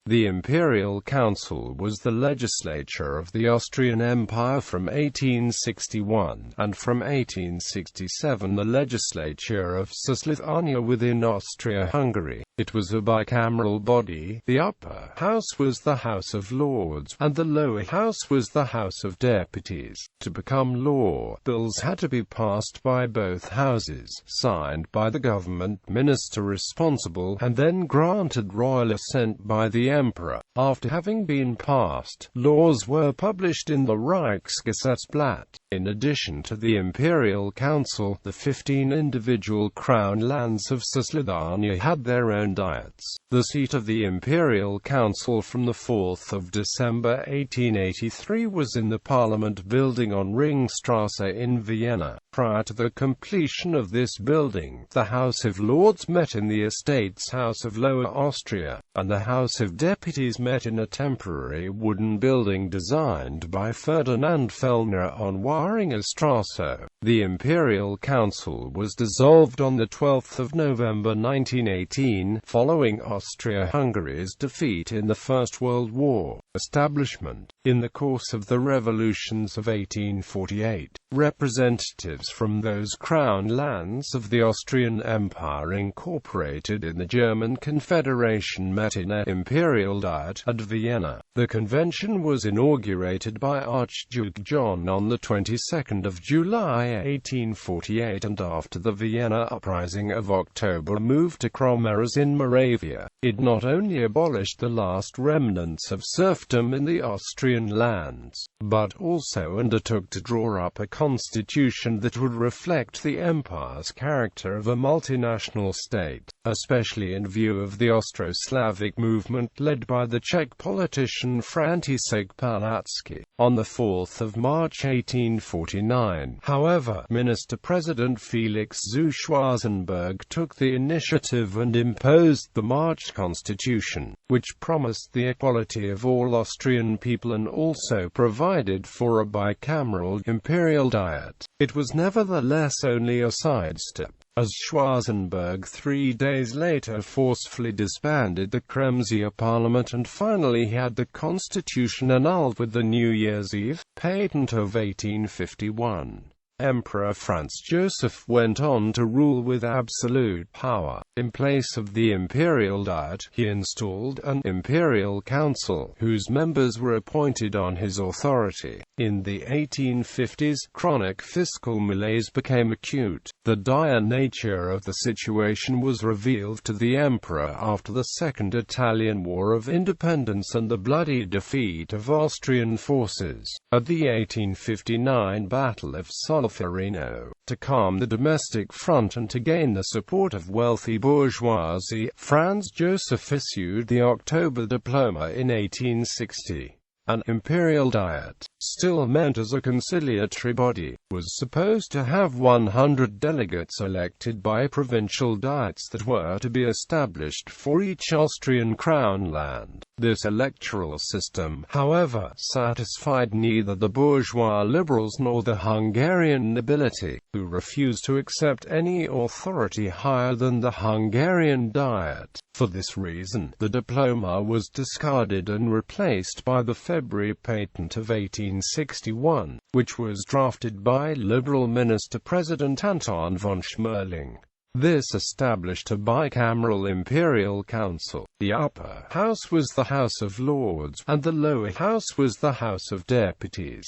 The Imperial Council was the legislature of the Austrian Empire from 1861, and from 1867 the legislature of Cisleithania within Austria-Hungary. It was a bicameral body. The upper house was the House of Lords, and the lower house was the House of Deputies. To become law, bills had to be passed by both houses, signed by the government minister responsible, and then granted royal assent by the Emperor. After having been passed, laws were published in the Reichsgesetzblatt. In addition to the Imperial Council, the 15 individual crown lands of Cisleithania had their own diets. The seat of the Imperial Council from the 4th of December 1883 was in the Parliament building on Ringstrasse in Vienna. Prior to the completion of this building, the House of Lords met in the Estates House of Lower Austria, and the House of Deputies met in a temporary wooden building designed by Ferdinand Fellner on Waringerstrasse. The Imperial Council was dissolved on the 12th of November 1918, following Austria-Hungary's defeat in the First World War. Establishment. In the course of the revolutions of 1848, representatives from those crown lands of the Austrian Empire incorporated in the German Confederation met in an Imperial Diet at Vienna. The convention was inaugurated by Archduke John on the 22nd of July 1848, and after the Vienna Uprising of October moved to Kromeras in Moravia. It not only abolished the last remnants of serfdom in the Austrian lands, but also undertook to draw up a constitution that would reflect the empire's character of a multinational state, especially in view of the Austro-Slavic movement led by the Czech politician František Palacký. On the 4th of March 1849, however, Minister-President Felix zu Schwarzenberg took the initiative and imposed the March Constitution, which promised the equality of all Austrian people and also provided for a bicameral Imperial Diet. It was nevertheless only a sidestep, as Schwarzenberg 3 days later forcefully disbanded the Kremsier Parliament and finally had the constitution annulled with the New Year's Eve patent of 1851. Emperor Franz Joseph went on to rule with absolute power. In place of the Imperial Diet, he installed an Imperial Council, whose members were appointed on his authority. In the 1850s, chronic fiscal malaise became acute. The dire nature of the situation was revealed to the Emperor after the Second Italian War of Independence and the bloody defeat of Austrian forces at the 1859 Battle of Solferino. To calm the domestic front and to gain the support of wealthy bourgeoisie, Franz Joseph issued the October Diploma in 1860. An Imperial Diet, still meant as a conciliatory body, was supposed to have 100 delegates elected by provincial diets that were to be established for each Austrian crown land. This electoral system, however, satisfied neither the bourgeois liberals nor the Hungarian nobility, who refused to accept any authority higher than the Hungarian Diet. For this reason, the diploma was discarded and replaced by the February patent of 1861, which was drafted by Liberal Minister-President Anton von Schmerling. This established a bicameral Imperial Council. The upper house was the House of Lords, and the lower house was the House of Deputies.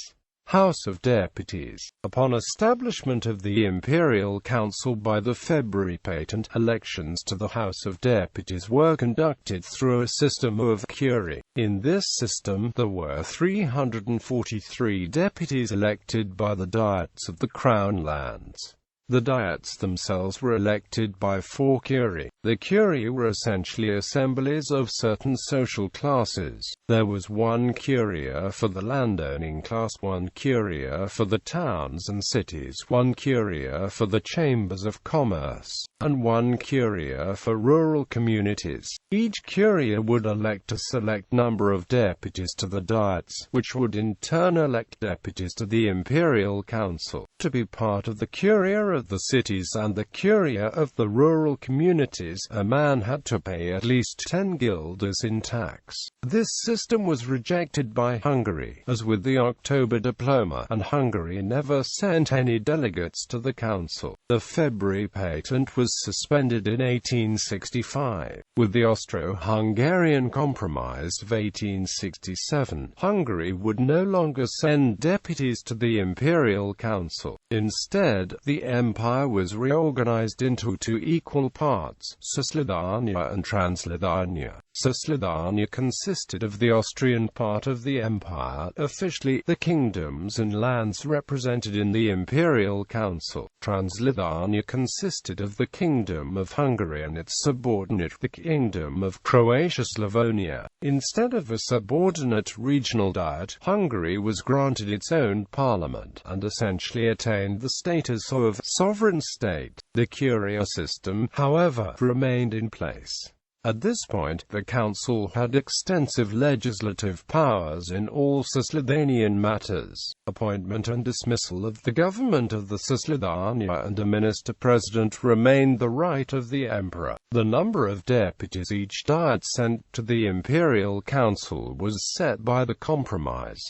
House of Deputies. Upon establishment of the Imperial Council by the February patent, elections to the House of Deputies were conducted through a system of curie. In this system, there were 343 deputies elected by the diets of the crown lands. The diets themselves were elected by 4 curie. The curie were essentially assemblies of certain social classes. There was 1 curia for the landowning class, 1 curia for the towns and cities, 1 curia for the chambers of commerce, and 1 curia for rural communities. Each curia would elect a select number of deputies to the diets, which would in turn elect deputies to the Imperial Council. To be part of the curia of the cities and the curia of the rural communities, a man had to pay at least 10 guilders in tax. This system was rejected by Hungary, as with the October Diploma, and Hungary never sent any delegates to the council. The February patent was suspended in 1865. With the Austro-Hungarian Compromise of 1867, Hungary would no longer send deputies to the Imperial Council. Instead, the empire was reorganized into two equal parts, Cisleithania and Transleithania. Cisleithania consisted of the Austrian part of the empire, officially the kingdoms and lands represented in the Imperial Council. Transleithania consisted of the Kingdom of Hungary and its subordinate, the Kingdom of Croatia-Slavonia. Instead of a subordinate regional diet, Hungary was granted its own parliament, and essentially attained the status of sovereign state. The curia system, however, remained in place. At this point, the council had extensive legislative powers in all Cisleithanian matters. Appointment and dismissal of the government of the Cisleithania and a minister-president remained the right of the emperor. The number of deputies each diet sent to the Imperial Council was set by the compromise.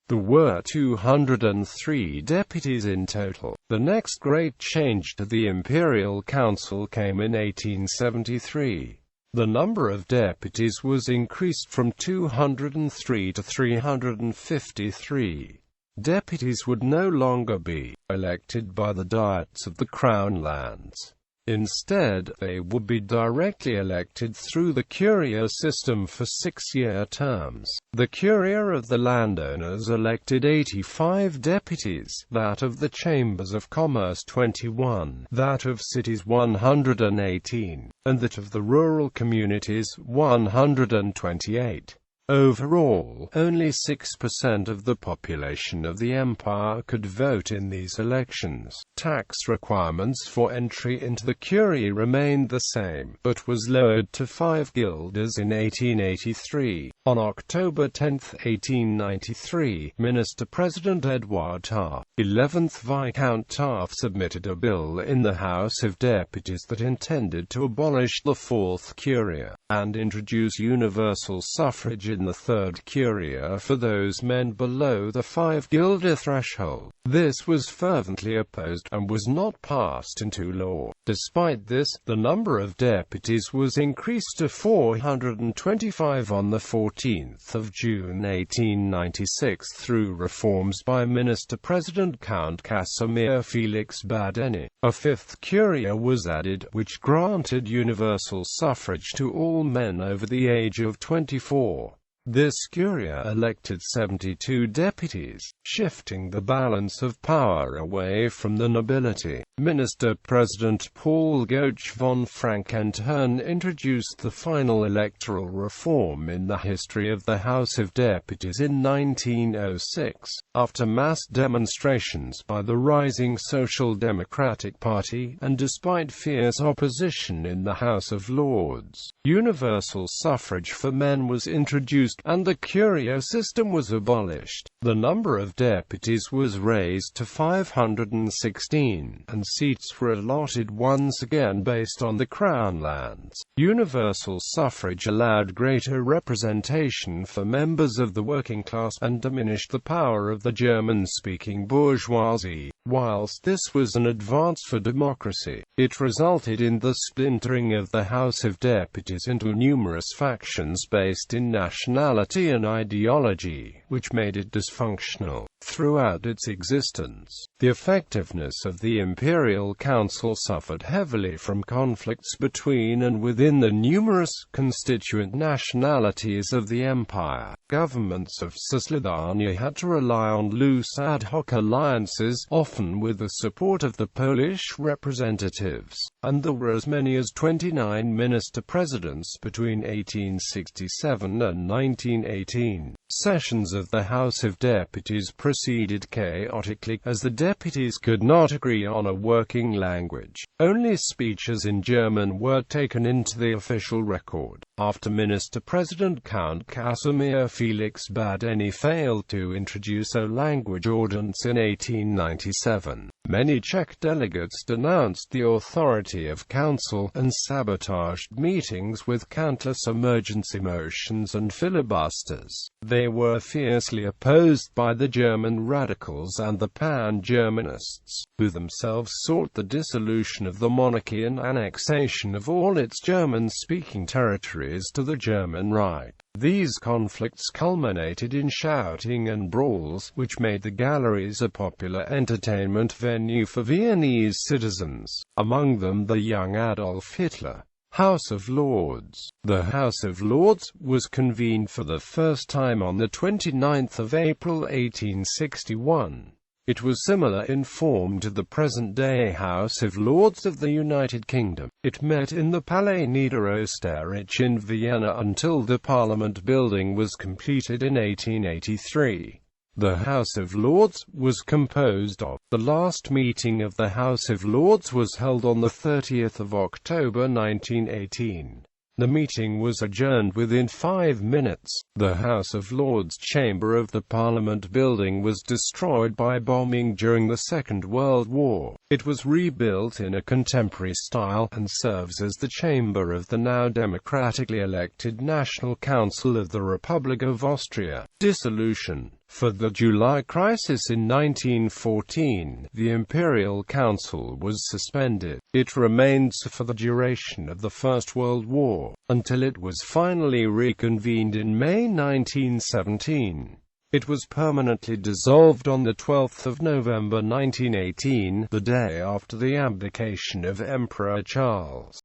There were 203 deputies in total. The next great change to the Imperial Council came in 1873. The number of deputies was increased from 203 to 353. Deputies would no longer be elected by the diets of the Crown lands. Instead, they would be directly elected through the curia system for 6-year terms. The curia of the landowners elected 85 deputies, that of the chambers of commerce 21, that of cities 118, and that of the rural communities 128. Overall, only 6% of the population of the empire could vote in these elections. Tax requirements for entry into the curia remained the same, but was lowered to 5 guilders in 1883. On October 10, 1893, Minister-President Edward-Taft, 11th Viscount Taft, submitted a bill in the House of Deputies that intended to abolish the 4th curia, and introduce universal suffrage in the 3rd curia for those men below the 5 guilder threshold. This was fervently opposed, and was not passed into law. Despite this, the number of deputies was increased to 425 on the 14th of June 1896 through reforms by Minister-President Count Casimir Felix Badeni. A 5th curia was added, which granted universal suffrage to all men over the age of 24. This curia elected 72 deputies, shifting the balance of power away from the nobility. Minister-President Paul Goetsch von Frankentern introduced the final electoral reform in the history of the House of Deputies in 1906. After mass demonstrations by the rising Social Democratic Party, and despite fierce opposition in the House of Lords, universal suffrage for men was introduced, and the curia system was abolished. The number of deputies was raised to 516, and seats were allotted once again based on the Crown lands. Universal suffrage allowed greater representation for members of the working class, and diminished the power of the German-speaking bourgeoisie. Whilst this was an advance for democracy, it resulted in the splintering of the House of Deputies into numerous factions based in nationality and ideology, which made it dysfunctional. Throughout its existence, the effectiveness of the Imperial Council suffered heavily from conflicts between and within the numerous constituent nationalities of the empire. Governments of Cisleithania had to rely on loose ad hoc alliances, often with the support of the Polish representatives, and there were as many as 29 minister-presidents between 1867 and 1918. Sessions of the House of Deputies proceeded chaotically, as the deputies could not agree on a working language. Only speeches in German were taken into the official record. After Minister-President Count Casimir Felix Badeni failed to introduce a language ordinance in 1897, Many Czech delegates denounced the authority of council, and sabotaged meetings with countless emergency motions and filibusters. They were fiercely opposed by the German radicals and the pan-Germanists, who themselves sought the dissolution of the monarchy and annexation of all its German-speaking territories to the German Reich. These conflicts culminated in shouting and brawls, which made the galleries a popular entertainment venue for Viennese citizens, among them the young Adolf Hitler. House of Lords. The House of Lords was convened for the first time on 29 April 1861. It was similar in form to the present-day House of Lords of the United Kingdom. It met in the Palais Niederösterreich in Vienna until the Parliament building was completed in 1883. The House of Lords was composed of. The last meeting of the House of Lords was held on 30 October 1918. The meeting was adjourned within 5 minutes. The House of Lords chamber of the Parliament building was destroyed by bombing during the Second World War. It was rebuilt in a contemporary style, and serves as the chamber of the now democratically elected National Council of the Republic of Austria. Dissolution. For the July crisis in 1914, the Imperial Council was suspended. It remained so for the duration of the First World War, until it was finally reconvened in May 1917. It was permanently dissolved on 12 November 1918, the day after the abdication of Emperor Charles.